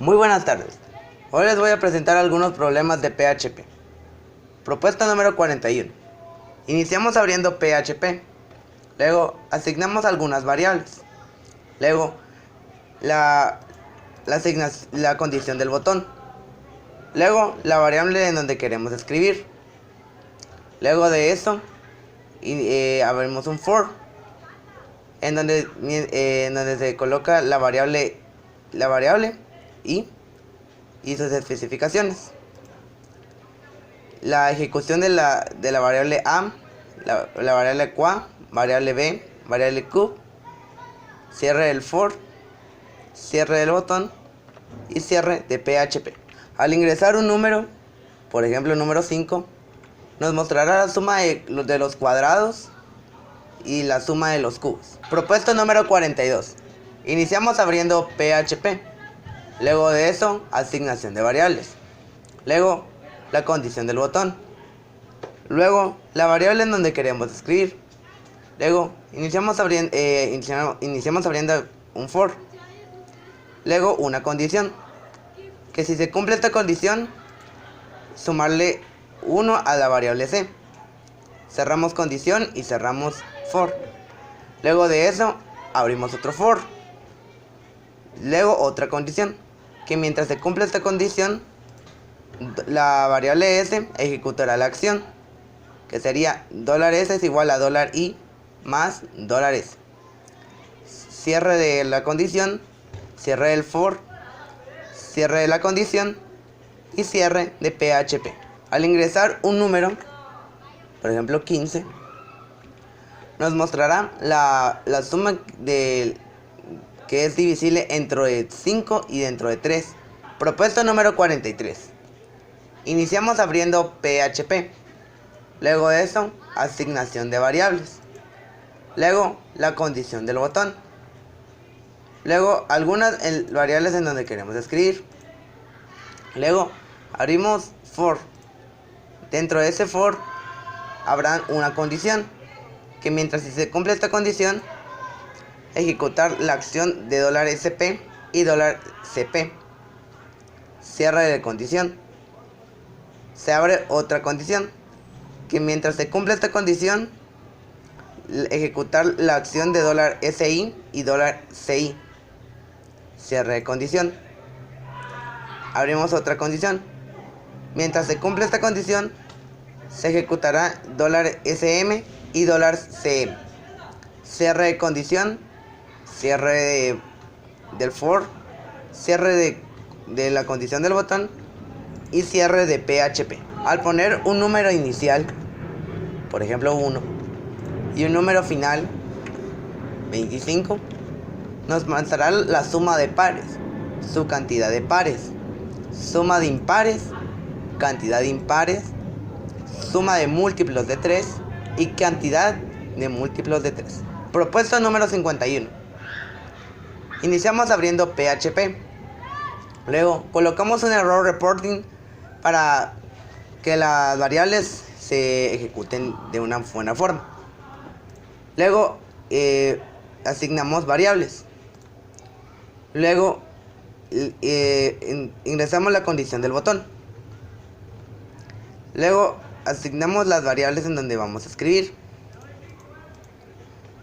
Muy buenas tardes. Hoy les voy a presentar algunos problemas de PHP. Propuesta número 41. Iniciamos abriendo PHP. Luego asignamos algunas variables. Luego la condición del botón. Luego la variable en donde queremos escribir. Luego de eso abrimos un for en donde se coloca la variable y sus especificaciones. La ejecución de la variable a, la variable qua, variable b, variable q, cierre del for, cierre del botón y cierre de PHP. Al ingresar un número, por ejemplo el número 5, nos mostrará la suma de los cuadrados y la suma de los cubos. Propuesta número 42. Iniciamos abriendo PHP. Luego de eso, asignación de variables. Luego, la condición del botón. Luego, la variable en donde queremos escribir. Luego, iniciamos abriendo un for. Luego, una condición. Que si se cumple esta condición, sumarle 1 a la variable c. Cerramos condición y cerramos for. Luego de eso, abrimos otro for. Luego otra condición, que mientras se cumple esta condición, la variable s ejecutará la acción, que sería $s es igual a $i más $s. Cierre de la condición, cierre del for, cierre de la condición y cierre de PHP. Al ingresar un número, por ejemplo 15, nos mostrará la suma que es divisible dentro de 5 y dentro de 3. Propuesta número 43. Iniciamos abriendo PHP. Luego de eso, asignación de variables. Luego, la condición del botón. Luego, algunas variables en donde queremos escribir. Luego, abrimos for. Dentro de ese for, habrá una condición, que mientras se cumple esta condición, ejecutar la acción de $sp y $cp. Cierre de condición. Se abre otra condición, que mientras se cumple esta condición, ejecutar la acción de $si y $ci. Cierre de condición. Abrimos otra condición. Mientras se cumple esta condición, se ejecutará $sm y $cm. Cierre de condición, cierre del for, cierre de la condición del botón y cierre de PHP. Al poner un número inicial, por ejemplo 1, y un número final, 25, nos mostrará la suma de pares, su cantidad de pares, suma de impares, cantidad de impares, suma de múltiplos de 3 y cantidad de múltiplos de 3. Propuesta número 51. Iniciamos abriendo PHP. Luego colocamos un error reporting para que las variables se ejecuten de una buena forma. Luego asignamos variables. Luego ingresamos la condición del botón. Luego asignamos las variables en donde vamos a escribir.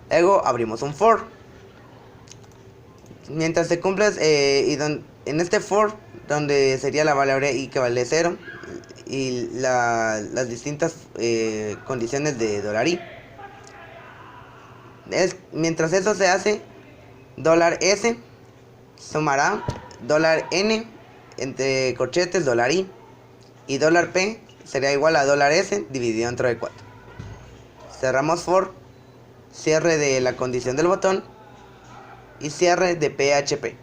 Luego abrimos un for. Mientras se cumple en este for, donde sería la variable i que vale 0 y las distintas condiciones de $i. Mientras eso se hace, $s sumará $n entre corchetes $i y $p sería igual a $s dividido entre 4. Cerramos for, cierre de la condición del botón y cierre de PHP.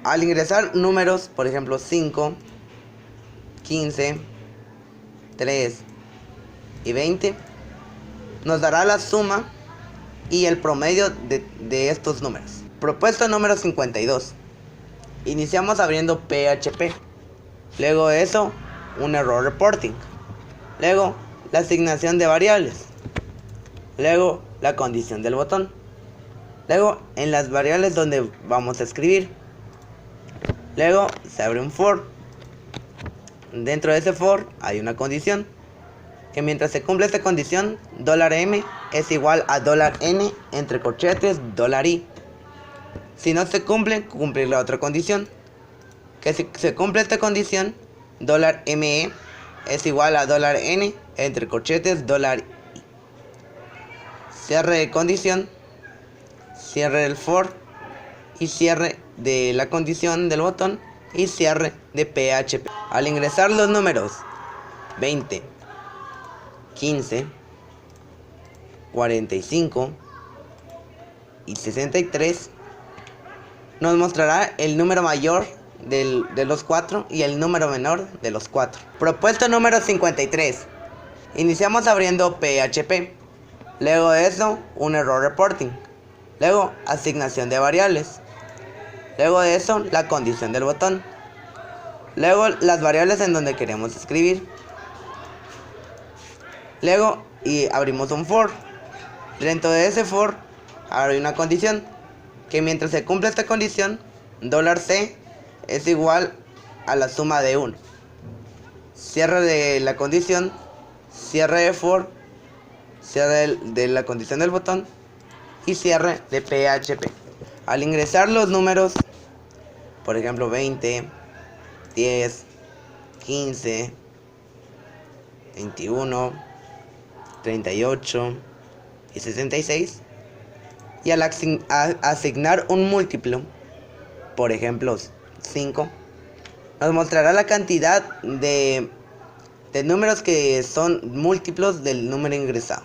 Al ingresar números, por ejemplo 5, 15, 3 y 20, nos dará la suma y el promedio de estos números. Propuesta número 52. Iniciamos abriendo PHP. Luego de eso, un error reporting. Luego, la asignación de variables. Luego, la condición del botón. Luego, en las variables donde vamos a escribir. Luego se abre un for. Dentro de ese for hay una condición, que mientras se cumple esta condición, $m es igual a $n entre corchetes $i. Si no se cumple, cumplir la otra condición, que si se cumple esta condición, $me es igual a $n entre corchetes $i. Cierre de condición, cierre del for y cierre de la condición del botón y cierre de PHP. Al ingresar los números 20, 15, 45 y 63, nos mostrará el número mayor de los 4 y el número menor de los 4. Propuesto número 53. Iniciamos abriendo PHP. Luego de eso, un error reporting. Luego, asignación de variables. Luego de eso, la condición del botón. Luego, las variables en donde queremos escribir. Luego, abrimos un for. Dentro de ese for, hay una condición, que mientras se cumple esta condición, $c es igual a la suma de 1. Cierre de la condición, cierre de for, cierre de la condición del botón y cierre de PHP. Al ingresar los números, por ejemplo 20, 10, 15, 21, 38 y 66, y al asignar un múltiplo, por ejemplo 5, nos mostrará la cantidad de números que son múltiplos del número ingresado.